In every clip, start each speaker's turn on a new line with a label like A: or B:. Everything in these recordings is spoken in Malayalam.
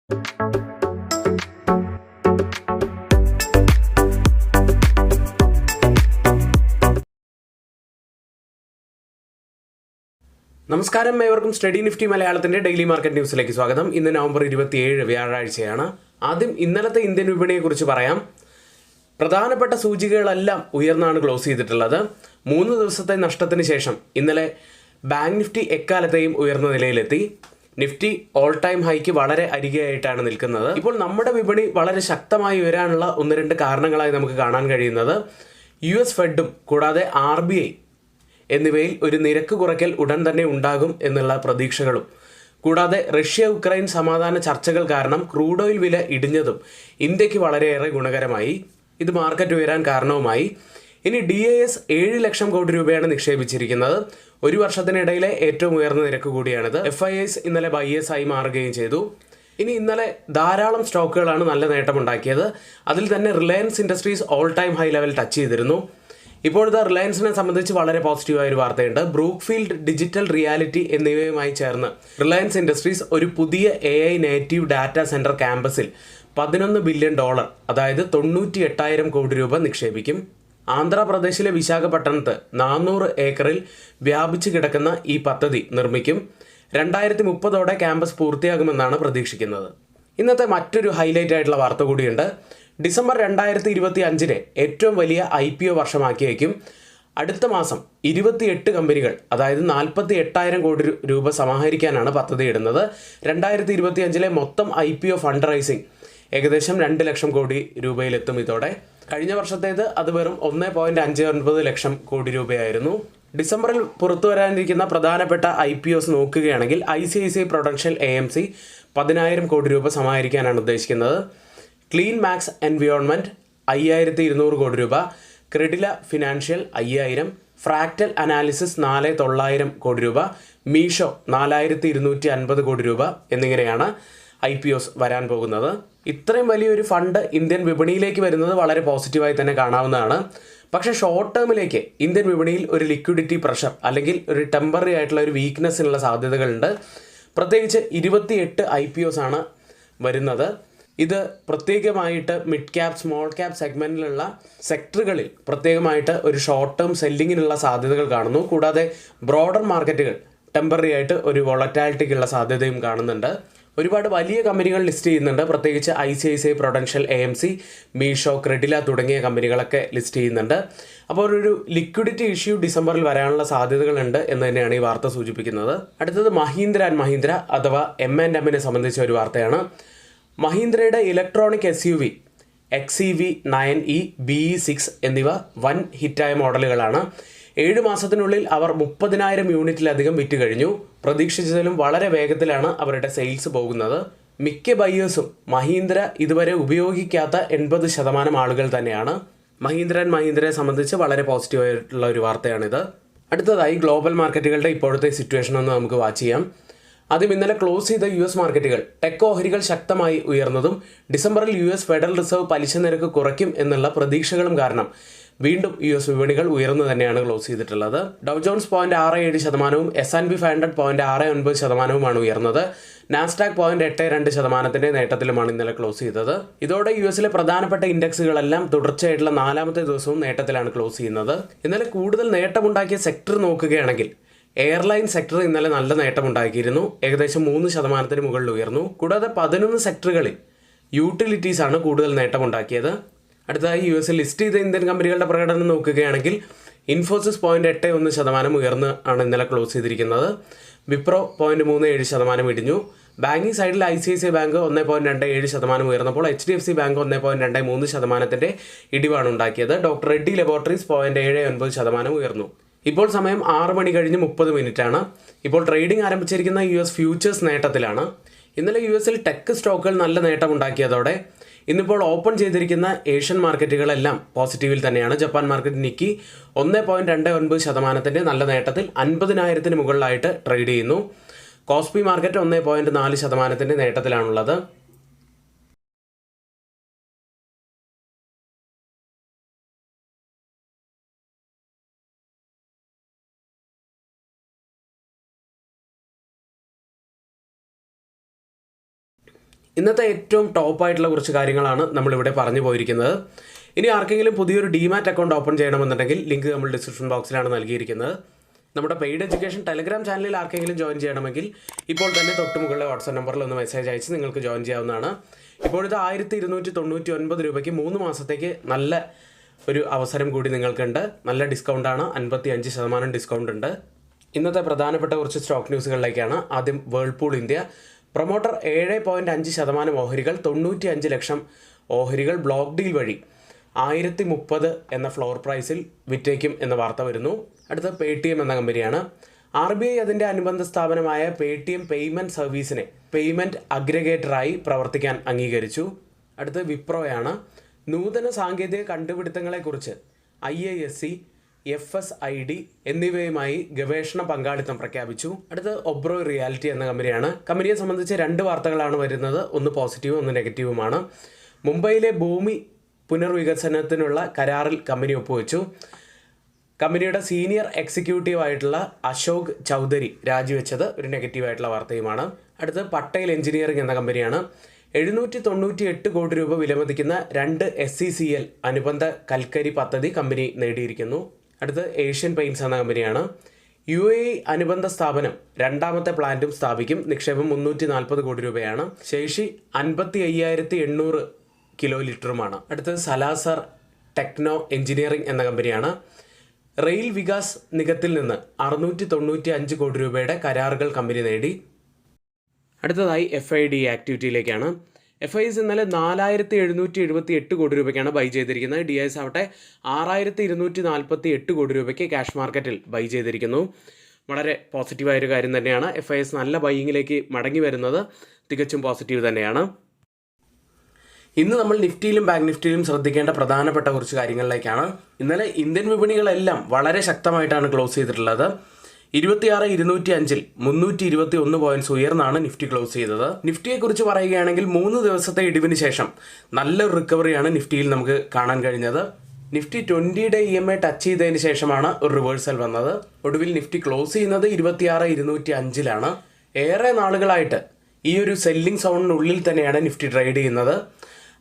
A: നമസ്കാരം, ഏവർക്കും സ്റ്റഡി നിഫ്റ്റി മലയാളത്തിന്റെ ഡെയിലി മാർക്കറ്റ് ന്യൂസിലേക്ക് സ്വാഗതം. ഇന്ന് നവംബർ 27 വ്യാഴാഴ്ചയാണ്. ആദ്യം ഇന്നലത്തെ ഇന്ത്യൻ വിപണിയെക്കുറിച്ച് പറയാം. പ്രധാനപ്പെട്ട സൂചികകളെല്ലാം ഉയർന്നാണ് ക്ലോസ് ചെയ്തിട്ടുള്ളത്. 3 ദിവസത്തെ നഷ്ടത്തിന് ശേഷം ഇന്നലെ ബാങ്ക് നിഫ്റ്റി എക്കാലത്തെയും ഉയർന്ന നിലയിലെത്തി. നിഫ്റ്റി ഓൾ ടൈം ഹൈക്ക് വളരെ അരികെയായിട്ടാണ് നിൽക്കുന്നത്. ഇപ്പോൾ നമ്മുടെ വിപണി വളരെ ശക്തമായി ഉയരാനുള്ള 1-2 കാരണങ്ങളായി നമുക്ക് കാണാൻ കഴിയുന്നത് US ഫെഡും കൂടാതെ RBI എന്നിവയിൽ ഒരു നിരക്ക് കുറയ്ക്കൽ ഉടൻ തന്നെ ഉണ്ടാകും എന്നുള്ള പ്രതീക്ഷകളും, കൂടാതെ റഷ്യ ഉക്രൈൻ സമാധാന ചർച്ചകൾ കാരണം ക്രൂഡ് ഓയിൽ വില ഇടിഞ്ഞതും ഇന്ത്യക്ക് വളരെയേറെ ഗുണകരമായി. ഇത് മാർക്കറ്റ് ഉയരാൻ കാരണവുമായി. ഇനി DIS 7 ലക്ഷം കോടി രൂപയാണ് നിക്ഷേപിച്ചിരിക്കുന്നത്. ഒരു വർഷത്തിനിടയിലെ ഏറ്റവും ഉയർന്ന നിരക്ക് കൂടിയാണിത്. FIIs ഇന്നലെ ബയേഴ്സ് ആയി മാറുകയും ചെയ്തു. ഇന്നലെ ധാരാളം സ്റ്റോക്കുകളാണ് നല്ല നേട്ടമുണ്ടാക്കിയത്. അതിൽ തന്നെ Reliance industries all time high level touch ചെയ്തിരുന്നു. ഇപ്പോഴത്തെ റിലയൻസിനെ സംബന്ധിച്ച് വളരെ പോസിറ്റീവായ ഒരു വാർത്തയുണ്ട്. ബ്രൂക്ക്ഫീൽഡ് ഡിജിറ്റൽ റിയാലിറ്റി എന്നിവയുമായി ചേർന്ന് റിലയൻസ് ഇൻഡസ്ട്രീസ് ഒരു പുതിയ AI നേറ്റീവ് ഡാറ്റാ സെന്റർ ക്യാമ്പസിൽ $11 ബില്യൺ, അതായത് 98,000 കോടി രൂപ നിക്ഷേപിക്കും. ആന്ധ്രാപ്രദേശിലെ വിശാഖപട്ടണത്ത് 400 ഏക്കറിൽ വ്യാപിച്ചു കിടക്കുന്ന ഈ പദ്ധതി നിർമ്മിക്കും. 2030 ക്യാമ്പസ് പൂർത്തിയാകുമെന്നാണ് പ്രതീക്ഷിക്കുന്നത്. ഇന്നത്തെ മറ്റൊരു ഹൈലൈറ്റ് ആയിട്ടുള്ള വാർത്ത കൂടിയുണ്ട്. ഡിസംബർ 2025 ഏറ്റവും വലിയ IPO വർഷമാക്കിയേക്കും. അടുത്ത മാസം 28 കമ്പനികൾ, അതായത് 48,000 കോടി രൂപ സമാഹരിക്കാനാണ് പദ്ധതിയിടുന്നത്. 2025 മൊത്തം IPO ഫണ്ട് റൈസിംഗ് ഏകദേശം 2 ലക്ഷം കോടി രൂപയിലെത്തും ഇതോടെ. കഴിഞ്ഞ വർഷത്തേത് അത് വെറും 1.59 ലക്ഷം കോടി രൂപയായിരുന്നു. ഡിസംബറിൽ പുറത്തു വരാനിരിക്കുന്ന പ്രധാനപ്പെട്ട IPOs നോക്കുകയാണെങ്കിൽ ICICI Prudential AMC 10,000 കോടി രൂപ സമാഹരിക്കാനാണ് ഉദ്ദേശിക്കുന്നത്. ക്ലീൻ മാക്സ് എൻവയോൺമെൻറ്റ് 5,200 കോടി രൂപ, ക്രെഡില ഫിനാൻഷ്യൽ 5,000, ഫ്രാക്റ്റൽ അനാലിസിസ് 4,900 കോടി രൂപ, മീഷോ 4,250 കോടി രൂപ എന്നിങ്ങനെയാണ് IPOs വരാൻ പോകുന്നത്. ഇത്രയും വലിയൊരു ഫണ്ട് ഇന്ത്യൻ വിപണിയിലേക്ക് വരുന്നത് വളരെ പോസിറ്റീവായി തന്നെ കാണാവുന്നതാണ്. പക്ഷേ ഷോർട്ട് ടേമിലേക്ക് ഇന്ത്യൻ വിപണിയിൽ ഒരു ലിക്വിഡിറ്റി പ്രഷർ അല്ലെങ്കിൽ ഒരു ടെമ്പററി ആയിട്ടുള്ള ഒരു വീക്ക്നെസ്സിനുള്ള സാധ്യതകളുണ്ട്. പ്രത്യേകിച്ച് 28 IPOs ആണ് വരുന്നത്. ഇത് പ്രത്യേകമായിട്ട് മിഡ് ക്യാപ്, സ്മോൾ ക്യാപ് സെഗ്മെൻറ്റിലുള്ള സെക്ടറുകളിൽ പ്രത്യേകമായിട്ട് ഒരു ഷോർട്ട് ടേം സെല്ലിങ്ങിനുള്ള സാധ്യതകൾ കാണുന്നു. കൂടാതെ ബ്രോഡർ മാർക്കറ്റുകൾ ടെമ്പററി ആയിട്ട് ഒരു വോളറ്റാലിറ്റിക്കുള്ള സാധ്യതയും കാണുന്നുണ്ട്. ഒരുപാട് വലിയ കമ്പനികൾ ലിസ്റ്റ് ചെയ്യുന്നുണ്ട്. പ്രത്യേകിച്ച് ICICI Prudential AMC, മീഷോ, ക്രെഡില തുടങ്ങിയ കമ്പനികളൊക്കെ ലിസ്റ്റ് ചെയ്യുന്നുണ്ട്. അപ്പോൾ ഒരു ലിക്വിഡിറ്റി ഇഷ്യൂ ഡിസംബറിൽ വരാനുള്ള സാധ്യതകളുണ്ട് എന്ന് തന്നെയാണ് ഈ വാർത്ത സൂചിപ്പിക്കുന്നത്. അടുത്തത് മഹീന്ദ്ര ആൻഡ് മഹീന്ദ്ര അഥവാ M&Mനെ സംബന്ധിച്ച ഒരു വാർത്തയാണ്. മഹീന്ദ്രയുടെ electronic SUV XEV 9e, BE6 എന്നിവ വൻ ഹിറ്റായ മോഡലുകളാണ്. 7 മാസത്തിനുള്ളിൽ അവർ 30,000 യൂണിറ്റിലധികം വിറ്റ് കഴിഞ്ഞു. പ്രതീക്ഷിച്ചതിലും വളരെ വേഗത്തിലാണ് അവരുടെ സെയിൽസ് പോകുന്നത്. മിക്ക ബയേഴ്സും മഹീന്ദ്ര ഇതുവരെ ഉപയോഗിക്കാത്ത 80% ആളുകൾ തന്നെയാണ്. മഹീന്ദ്രയെ സംബന്ധിച്ച് വളരെ പോസിറ്റീവായിട്ടുള്ള ഒരു വാർത്തയാണിത്. അടുത്തതായി ഗ്ലോബൽ മാർക്കറ്റുകളുടെ ഇപ്പോഴത്തെ സിറ്റുവേഷൻ ഒന്ന് നമുക്ക് വാച്ച് ചെയ്യാം. ആദ്യം ഇന്നലെ ക്ലോസ് ചെയ്ത US മാർക്കറ്റുകൾ ടെക് ഓഹരികൾ ശക്തമായി ഉയർന്നതും ഡിസംബറിൽ US ഫെഡറൽ റിസർവ് പലിശ നിരക്ക് കുറയ്ക്കും എന്നുള്ള പ്രതീക്ഷകളും കാരണം വീണ്ടും US വിപണികൾ ഉയർന്നു തന്നെയാണ് ക്ലോസ് ചെയ്തിട്ടുള്ളത്. ഡൗ ജോൺസ് 0.67%, S&P 500 0.69%മാണ് ഉയർന്നത്. നാസ്ഡാക്ക് 0.82% നേട്ടത്തിലുമാണ് ഇന്നലെ ക്ലോസ് ചെയ്തത്. ഇതോടെ US പ്രധാനപ്പെട്ട ഇൻഡെക്സുകളെല്ലാം തുടർച്ചയായിട്ടുള്ള 4ാമത്തെ ദിവസവും നേട്ടത്തിലാണ് ക്ലോസ് ചെയ്യുന്നത്. ഇന്നലെ കൂടുതൽ നേട്ടമുണ്ടാക്കിയ സെക്ടർ നോക്കുകയാണെങ്കിൽ എയർലൈൻ സെക്ടർ ഇന്നലെ നല്ല നേട്ടമുണ്ടാക്കിയിരുന്നു. ഏകദേശം 3% മുകളിൽ ഉയർന്നു. കൂടാതെ 11 സെക്ടറുകളിൽ യൂട്ടിലിറ്റീസ് ആണ് കൂടുതൽ നേട്ടമുണ്ടാക്കിയത്. അടുത്തതായി US ലിസ്റ്റ് ചെയ്ത ഇന്ത്യൻ കമ്പനികളുടെ പ്രകടനം നോക്കുകയാണെങ്കിൽ ഇൻഫോസിസ് 0.81% ഉയർന്ന് ആണ് ഇന്നലെ ക്ലോസ് ചെയ്തിരിക്കുന്നത്. വിപ്രോ 0.37% ഇടിഞ്ഞു. ബാങ്കിങ് സൈഡിൽ ICICI ബാങ്ക് 1.27% ഉയർന്നപ്പോൾ HDFC ബാങ്ക് 1.23% ഇടിവാണ് ഉണ്ടാക്കിയത്. ഡോക്ടർ റെഡ്ഡി ലബോറട്ടറീസ് 0.79% ഉയർന്നു. ഇപ്പോൾ സമയം 6 മണി കഴിഞ്ഞ് 30 മിനിറ്റാണ്. ഇപ്പോൾ ട്രേഡിംഗ് ആരംഭിച്ചിരിക്കുന്ന US ഫ്യൂച്ചേഴ്സ് നേട്ടത്തിലാണ്. ഇന്നലെ US ടെക് സ്റ്റോക്കുകൾ നല്ല നേട്ടമുണ്ടാക്കിയതോടെ ഇന്നിപ്പോൾ ഓപ്പൺ ചെയ്തിരിക്കുന്ന ഏഷ്യൻ മാർക്കറ്റുകളെല്ലാം പോസിറ്റീവിൽ തന്നെയാണ്. ജപ്പാൻ മാർക്കറ്റ് നിക്കി 1.29% നല്ല നേട്ടത്തിൽ 50,000 മുകളിലായിട്ട് ട്രേഡ് ചെയ്യുന്നു. KOSPI market 1.4% നേട്ടത്തിലാണുള്ളത്. ഇന്നത്തെ ഏറ്റവും ടോപ്പായിട്ടുള്ള കുറച്ച് കാര്യങ്ങളാണ് നമ്മളിവിടെ പറഞ്ഞു പോയിരിക്കുന്നത്. ഇനി ആർക്കെങ്കിലും പുതിയൊരു ഡിമാറ്റ് അക്കൗണ്ട് ഓപ്പൺ ചെയ്യണമെന്നുണ്ടെങ്കിൽ ലിങ്ക് നമ്മൾ ഡിസ്ക്രിപ്ഷൻ ബോക്സിലാണ് നൽകിയിരിക്കുന്നത്. നമ്മുടെ പെയ്ഡ് എഡ്യൂക്കേഷൻ ടെലഗ്രാം ചാനലിൽ ആർക്കെങ്കിലും ജോയിൻ ചെയ്യണമെങ്കിൽ ഇപ്പോൾ തന്നെ തൊട്ടുമുകളിലെ വാട്സാപ്പ് നമ്പറിൽ ഒന്ന് മെസ്സേജ് അയച്ച് നിങ്ങൾക്ക് ജോയിൻ ചെയ്യാവുന്നതാണ്. ഇപ്പോഴത്തെ 1299 രൂപയ്ക്ക് 3 മാസത്തേക്ക് നല്ല ഒരു അവസരം കൂടി നിങ്ങൾക്കുണ്ട്. നല്ല ഡിസ്കൗണ്ടാണ്, 55% ഡിസ്കൗണ്ട് ഉണ്ട്. ഇന്നത്തെ പ്രധാനപ്പെട്ട കുറച്ച് സ്റ്റോക്ക് ന്യൂസുകളിലേക്കാണ്. ആദ്യം വേൾപൂൾ ഇന്ത്യ. പ്രൊമോട്ടർ 7.5% ഓഹരികൾ 95 ലക്ഷം ഓഹരികൾ ബ്ലോക്ക് ഡീൽ വഴി 1030 എന്ന ഫ്ലോർ പ്രൈസിൽ വിറ്റേക്കും എന്ന വാർത്ത വരുന്നു. അടുത്ത പേടിഎം എന്ന കമ്പനിയാണ്. RBI അതിൻ്റെ അനുബന്ധ സ്ഥാപനമായ പേടിഎം പേയ്മെൻറ്റ് സർവീസിനെ പേയ്മെൻറ്റ് അഗ്രഗേറ്ററായി പ്രവർത്തിക്കാൻ അംഗീകരിച്ചു. അടുത്ത വിപ്രോയാണ്. നൂതന സാങ്കേതിക കണ്ടുപിടുത്തങ്ങളെക്കുറിച്ച് IISc, FSID എന്നിവയുമായി ഗവേഷണ പങ്കാളിത്തം പ്രഖ്യാപിച്ചു. അടുത്ത ഒബ്രോയ് റിയാലിറ്റി എന്ന കമ്പനിയാണ്. കമ്പനിയെ സംബന്ധിച്ച് 2 വാർത്തകളാണ് വരുന്നത്. ഒന്ന് പോസിറ്റീവും ഒന്ന് നെഗറ്റീവുമാണ്. മുംബൈയിലെ ഭൂമി പുനർവികസനത്തിനുള്ള കരാറിൽ കമ്പനി ഒപ്പുവെച്ചു. കമ്പനിയുടെ സീനിയർ എക്സിക്യൂട്ടീവ് ആയിട്ടുള്ള അശോക് ചൗധരി രാജിവെച്ചത് ഒരു നെഗറ്റീവായിട്ടുള്ള വാർത്തയുമാണ്. അടുത്ത് പട്ടേൽ എഞ്ചിനീയറിംഗ് എന്ന കമ്പനിയാണ്. 798 കോടി രൂപ വിലമതിക്കുന്ന 2 SCCL അനുബന്ധ കൽക്കരി പദ്ധതി കമ്പനി നേടിയിരിക്കുന്നു. അടുത്ത് ഏഷ്യൻ പെയിൻറ്റ്സ് എന്ന കമ്പനിയാണ്. UAE അനുബന്ധ സ്ഥാപനം 2ാമത്തെ പ്ലാന്റും സ്ഥാപിക്കും. നിക്ഷേപം 340 കോടി രൂപയാണ്. ശേഷി 55,800 കിലോ ലിറ്ററുമാണ്. അടുത്തത് സലാസർ ടെക്നോ എഞ്ചിനീയറിംഗ് എന്ന കമ്പനിയാണ്. റെയിൽ വികാസ് നിഗത്തിൽ നിന്ന് 695 കോടി രൂപയുടെ കരാറുകൾ കമ്പനി നേടി. അടുത്തതായി FID ആക്ടിവിറ്റിയിലേക്കാണ്. FIs ഇന്നലെ 4,778 കോടി രൂപയ്ക്കാണ് ബൈ ചെയ്തിരിക്കുന്നത്. DIs ആവട്ടെ 6,248 കോടി രൂപയ്ക്ക് ക്യാഷ് മാർക്കറ്റിൽ ബൈ ചെയ്തിരിക്കുന്നു. വളരെ പോസിറ്റീവായൊരു കാര്യം തന്നെയാണ്. FIs നല്ല ബൈയിങ്ങിലേക്ക് മടങ്ങി വരുന്നത് തികച്ചും പോസിറ്റീവ് തന്നെയാണ്. ഇന്ന് നമ്മൾ നിഫ്റ്റിയിലും ബാങ്ക് നിഫ്റ്റിയിലും ശ്രദ്ധിക്കേണ്ട പ്രധാനപ്പെട്ട കുറച്ച് കാര്യങ്ങളിലേക്കാണ്. ഇന്നലെ ഇന്ത്യൻ വിപണികളെല്ലാം വളരെ ശക്തമായിട്ടാണ് ക്ലോസ് ചെയ്തിട്ടുള്ളത്. 26,205-ൽ 321 പോയിന്റ്സ് ഉയർന്നാണ് നിഫ്റ്റി ക്ലോസ് ചെയ്തത്. നിഫ്റ്റിയെക്കുറിച്ച് പറയുകയാണെങ്കിൽ 3 ദിവസത്തെ ഇടിവിന് ശേഷം നല്ലൊരു റിക്കവറിയാണ് നിഫ്റ്റിയിൽ നമുക്ക് കാണാൻ കഴിഞ്ഞത്. നിഫ്റ്റി 20-ഡേ EMA ടച്ച് ചെയ്തതിന് ശേഷമാണ് ഒരു റിവേഴ്സൽ വന്നത്. ഒടുവിൽ നിഫ്റ്റി ക്ലോസ് ചെയ്യുന്നത് 26,205-ലാണ്. ഏറെ നാളുകളായിട്ട് ഈ ഒരു സെല്ലിംഗ് സോണിനുള്ളിൽ തന്നെയാണ് നിഫ്റ്റി ട്രേഡ് ചെയ്യുന്നത്.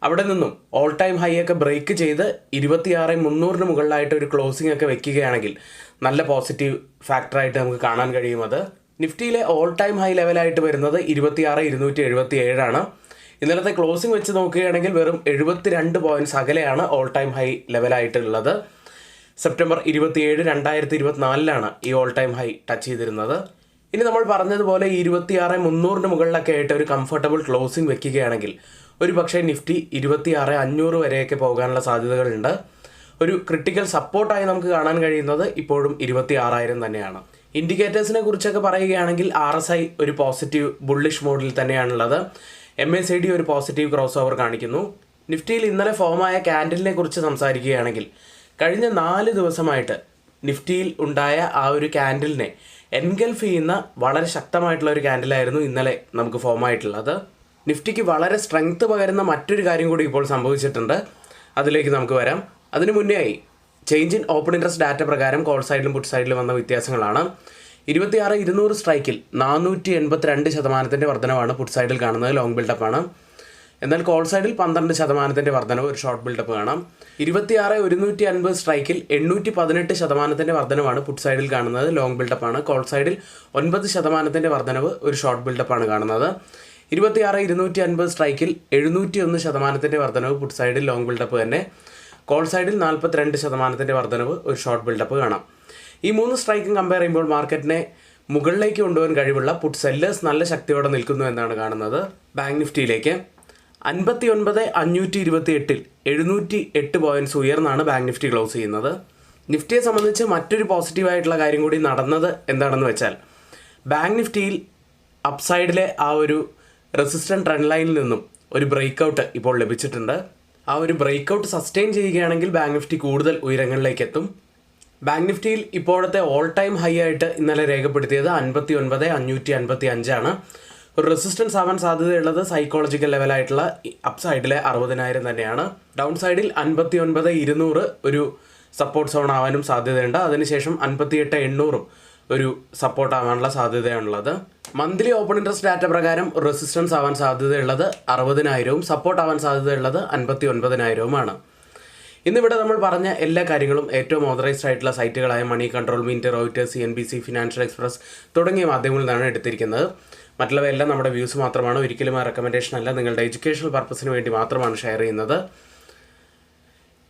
A: അവിടെ നിന്നും ഓൾ ടൈം ഹൈ ഒക്കെ ബ്രേക്ക് ചെയ്ത് 26,300-ന് മുകളിലായിട്ട് ഒരു ക്ലോസിംഗ് ഒക്കെ വെക്കുകയാണെങ്കിൽ നല്ല പോസിറ്റീവ് ഫാക്ടറായിട്ട് നമുക്ക് കാണാൻ കഴിയും. അത് നിഫ്റ്റിയിലെ ഓൾ ടൈം ഹൈ ലെവലായിട്ട് വരുന്നത് 26,277-ആണ്. ഇന്നലത്തെ ക്ലോസിംഗ് വെച്ച് നോക്കുകയാണെങ്കിൽ വെറും 72 പോയിന്റ്സ് അകലെയാണ് ഓൾ ടൈം ഹൈ ലെവലായിട്ടുള്ളത്. സെപ്റ്റംബർ 27, 2024-ലാണ് ഈ ഓൾ ടൈം ഹൈ ടച്ച് ചെയ്തിരുന്നത്. ഇനി നമ്മൾ പറഞ്ഞതുപോലെ 26,300-ന് മുകളിലൊക്കെ ആയിട്ട് ഒരു കംഫർട്ടബിൾ ക്ലോസിംഗ് വെക്കുകയാണെങ്കിൽ ഒരു പക്ഷേ നിഫ്റ്റി 26,500 വരെയൊക്കെ പോകാനുള്ള സാധ്യതകളുണ്ട്. ഒരു ക്രിട്ടിക്കൽ സപ്പോർട്ടായി നമുക്ക് കാണാൻ കഴിയുന്നത് ഇപ്പോഴും 26,000 തന്നെയാണ്. ഇൻഡിക്കേറ്റേഴ്സിനെ കുറിച്ചൊക്കെ പറയുകയാണെങ്കിൽ RSI ഒരു പോസിറ്റീവ് ബുള്ളിഷ് മോഡിൽ തന്നെയാണുള്ളത്. MACD ഒരു പോസിറ്റീവ് ക്രോസ് ഓവർ കാണിക്കുന്നു. നിഫ്റ്റിയിൽ ഇന്നലെ ഫോമായ ക്യാൻഡിലിനെ കുറിച്ച് സംസാരിക്കുകയാണെങ്കിൽ കഴിഞ്ഞ 4 ദിവസമായിട്ട് നിഫ്റ്റിയിൽ ഉണ്ടായ ആ ഒരു ക്യാൻഡിലിനെ എൻഗൾഫ് ചെയ്യുന്ന വളരെ ശക്തമായിട്ടുള്ള ഒരു ക്യാൻഡിലായിരുന്നു ഇന്നലെ നമുക്ക് ഫോമായിട്ടുള്ളത്. നിഫ്റ്റിക്ക് വളരെ സ്ട്രെങ്ത് പകരുന്ന മറ്റൊരു കാര്യം കൂടി ഇപ്പോൾ സംഭവിച്ചിട്ടുണ്ട്. അതിലേക്ക് നമുക്ക് വരാം. അതിനു മുന്നേ ആയി change in open interest data പ്രകാരം കോൾ സൈഡിലും പുട്ട് സൈഡിലും വന്ന വ്യത്യാസങ്ങളാണ്. 26,200 സ്ട്രൈക്കിൽ 482% വർധനവാണ് പുട്ട് സൈഡിൽ കാണുന്നത്. ലോങ് ബിൽഡപ്പാണ്. എന്നാൽ കോൾ സൈഡിൽ 12% വർധനവ്, ഒരു ഷോർട്ട് ബിൽഡപ്പ് കാണാം. 26,150 സ്ട്രൈക്കിൽ 818% വർധനവാണ് പുട്ട് സൈഡിൽ കാണുന്നത്. ലോങ് ബിൽഡപ്പാണ്. കോൾ സൈഡിൽ 9% വർധനവ്, ഒരു ഷോർട്ട് ബിൽഡപ്പാണ് കാണുന്നത്. 26,250 സ്ട്രൈക്കിൽ 701% വർധനവ് പുട്ട് സൈഡിൽ ലോങ് ബിൽഡപ്പ് തന്നെ. കോൾ സൈഡിൽ 42% വർധനവ്, ഒരു ഷോർട്ട് ബിൽഡപ്പ് കാണാം. ഈ 3 സ്ട്രൈക്കും കമ്പയർ ചെയ്യുമ്പോൾ മാർക്കറ്റിനെ മുകളിലേക്ക് കൊണ്ടുപോകാൻ കഴിവുള്ള പുട്ട് സെല്ലേഴ്സ് നല്ല ശക്തിയോടെ നിൽക്കുന്നു എന്നാണ് കാണുന്നത്. ബാങ്ക് നിഫ്റ്റിയിലേക്ക് 59,528-ൽ 708 പോയിന്റ്സ് ഉയർന്നാണ് ബാങ്ക് നിഫ്റ്റി ക്ലോസ് ചെയ്യുന്നത്. നിഫ്റ്റിയെ സംബന്ധിച്ച് മറ്റൊരു പോസിറ്റീവായിട്ടുള്ള കാര്യം കൂടി നടന്നത് എന്താണെന്ന് വെച്ചാൽ ബാങ്ക് നിഫ്റ്റിയിൽ അപ്സൈഡിലെ ആ ഒരു റെസിസ്റ്റൻറ്റ് ട്രെൻഡ് ലൈനിൽ നിന്നും ഒരു ബ്രേക്കൗട്ട് ഇപ്പോൾ ലഭിച്ചിട്ടുണ്ട്. ആ ഒരു ബ്രേക്കൗട്ട് സസ്റ്റെയിൻ ചെയ്യുകയാണെങ്കിൽ ബാങ്ക് നിഫ്റ്റി കൂടുതൽ ഉയരങ്ങളിലേക്ക് എത്തും. ബാങ്ക് നിഫ്റ്റിയിൽ ഇപ്പോഴത്തെ ഓൾ ടൈം ഹൈ ആയിട്ട് ഇന്നലെ രേഖപ്പെടുത്തിയത് 59,555-ആണ്. ഒരു റെസിസ്റ്റൻസ് ആവാൻ സാധ്യതയുള്ളത് സൈക്കോളജിക്കൽ ലെവലായിട്ടുള്ള അപ്പ് സൈഡിലെ 60,000 തന്നെയാണ്. ഡൗൺ സൈഡിൽ 59,200 ഒരു സപ്പോർട്ട് സോൺ ആവാനും സാധ്യതയുണ്ട്. അതിനുശേഷം 58,800 ഒരു സപ്പോർട്ട് ആവാനുള്ള സാധ്യതയാണുള്ളത്. മന്ത്ലി ഓപ്പൺ ഇൻട്രസ്റ്റ് ഡാറ്റ പ്രകാരം റെസിസ്റ്റൻസ് ആവാൻ സാധ്യതയുള്ളത് 60,000-ഉം സപ്പോർട്ട് ആവാൻ സാധ്യതയുള്ളത് 59,000-ഉമാണ്. ഇന്നിവിടെ നമ്മൾ പറഞ്ഞ എല്ലാ കാര്യങ്ങളും ഏറ്റവും ഓതറൈസ്ഡ് ആയിട്ടുള്ള സൈറ്റുകളായ Moneycontrol, Mint, Reuters, CNBC, Financial Express തുടങ്ങിയ മാധ്യമങ്ങളിൽ നിന്നാണ് എടുത്തിരിക്കുന്നത്. മറ്റുള്ളവയെല്ലാം നമ്മുടെ വ്യൂസ് മാത്രമാണ്, ഒരിക്കലും ആ റെക്കമെൻഡേഷൻ അല്ല. നിങ്ങളുടെ എഡ്യൂക്കേഷണൽ പർപ്പസിന് വേണ്ടി മാത്രമാണ് ഷെയർ ചെയ്യുന്നത്.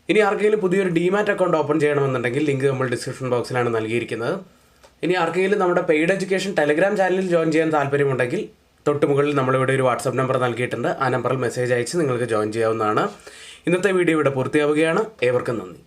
A: ഇനി ആർക്കെങ്കിലും പുതിയൊരു ഡിമാറ്റ് അക്കൗണ്ട് ഓപ്പൺ ചെയ്യണമെന്നുണ്ടെങ്കിൽ ലിങ്ക് നമ്മൾ ഡിസ്ക്രിപ്ഷൻ ബോക്സിലാണ് നൽകിയിരിക്കുന്നത്. ഇനി ആർക്കെങ്കിലും നമ്മുടെ പെയ്ഡ് എഡ്യൂക്കേഷൻ ടെലഗ്രാം ചാനലിൽ ജോയിൻ ചെയ്യാൻ താല്പര്യമുണ്ടെങ്കിൽ തൊട്ട് മുകളിൽ നമ്മളിവിടെ ഒരു വാട്സപ്പ് നമ്പർ നൽകിയിട്ടുണ്ട്. ആ നമ്പറിൽ മെസ്സേജ് അയച്ച് നിങ്ങൾക്ക് ജോയിൻ ചെയ്യാവുന്നതാണ്. ഇന്നത്തെ വീഡിയോ ഇവിടെ പൂർത്തിയാവുകയാണ്. ഏവർക്കും നന്ദി.